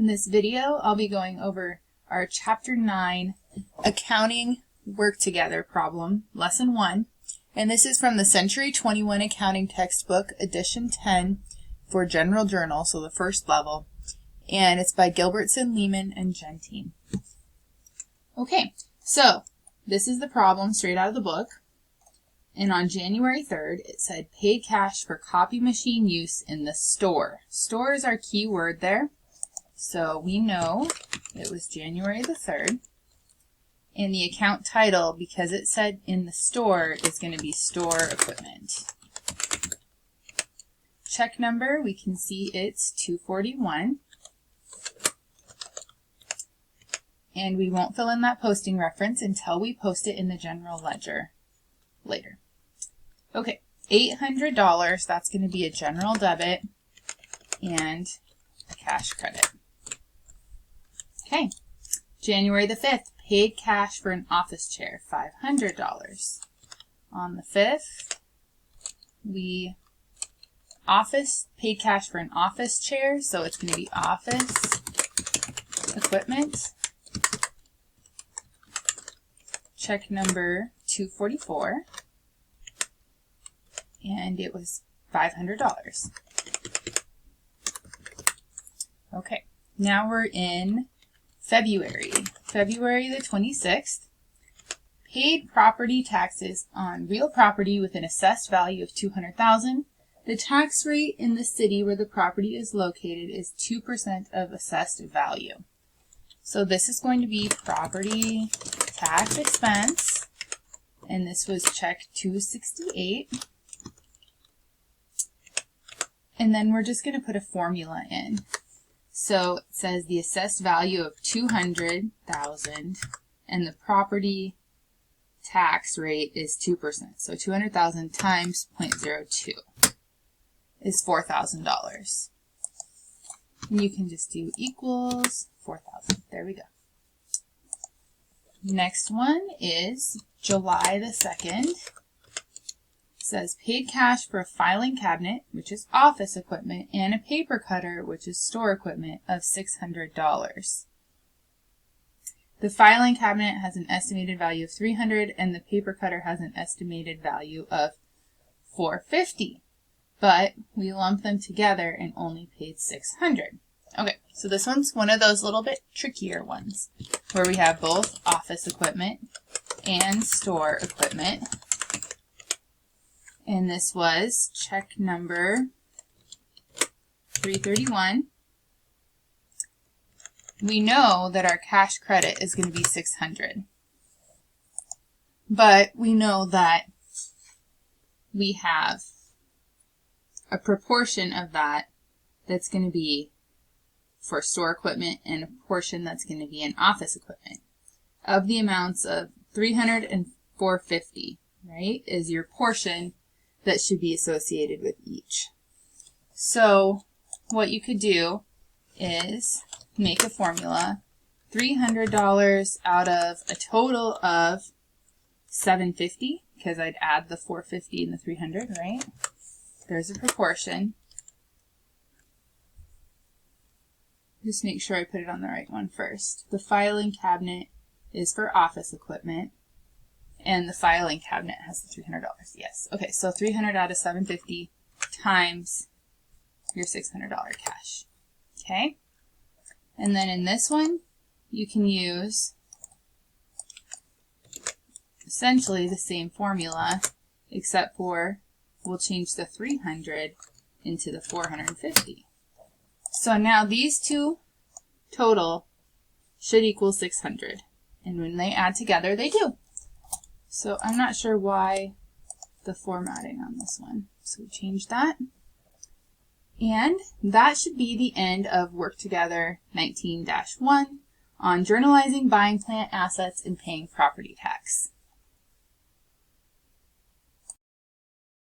In this video, I'll be going over our Chapter 9 Accounting Work Together problem, Lesson 1. And this is from the Century 21 Accounting Textbook, Edition 10 for General Journal, so the first level. And it's by Gilbertson, Lehman, and Gentene. Okay, so this is the problem straight out of the book. And on January 3rd, it said paid cash for copy machine use in the store. Store is our key word there. So we know it was January the 3rd. And the account title, because it said in the store, is going to be store equipment. Check number, we can see it's 241. And we won't fill in that posting reference until we post it in the general ledger later. Okay, $800, that's going to be a general debit and a cash credit. Okay, January the 5th, paid cash for an office chair, $500. On the 5th, we paid cash for an office chair, so it's going to be office equipment. Check number 244, and it was $500. Okay, now we're in February the 26th. Paid property taxes on real property with an assessed value of $200,000. The tax rate in the city where the property is located is 2% of assessed value. So this is going to be property tax expense, and this was check 268. And then we're just going to put a formula in. So it says the assessed value of $200,000 and the property tax rate is 2%. So $200,000 times 0.02 is $4,000. And you can just do equals 4,000. There we go. Next one is July the 2nd. It says paid cash for a filing cabinet, which is office equipment, and a paper cutter, which is store equipment, of $600. The filing cabinet has an estimated value of $300, and the paper cutter has an estimated value of $450. But we lumped them together and only paid $600. Okay, so this one's one of those little bit trickier ones, where we have both office equipment and store equipment. And this was check number 331. We know that our cash credit is going to be $600. But we know that we have a proportion of that that's going to be for store equipment and a portion that's going to be in office equipment. Of the amounts of $300 and $450, right, is your portion that should be associated with each. So what you could do is make a formula. $300 out of a total of $750, because I'd add the $450 and the $300, right? There's a proportion. Just make sure I put it on the right one first. The filing cabinet is for office equipment, and the filing cabinet has the $300. Yes. Okay, so $300 out of $750 times your $600 cash. Okay? And then in this one, you can use essentially the same formula, except for we'll change the 300 into the 450. So now these two total should equal 600. And when they add together, they do. So I'm not sure why the formatting on this one. So we change that. And that should be the end of Work Together 19-1 on journalizing, buying plant assets, and paying property tax.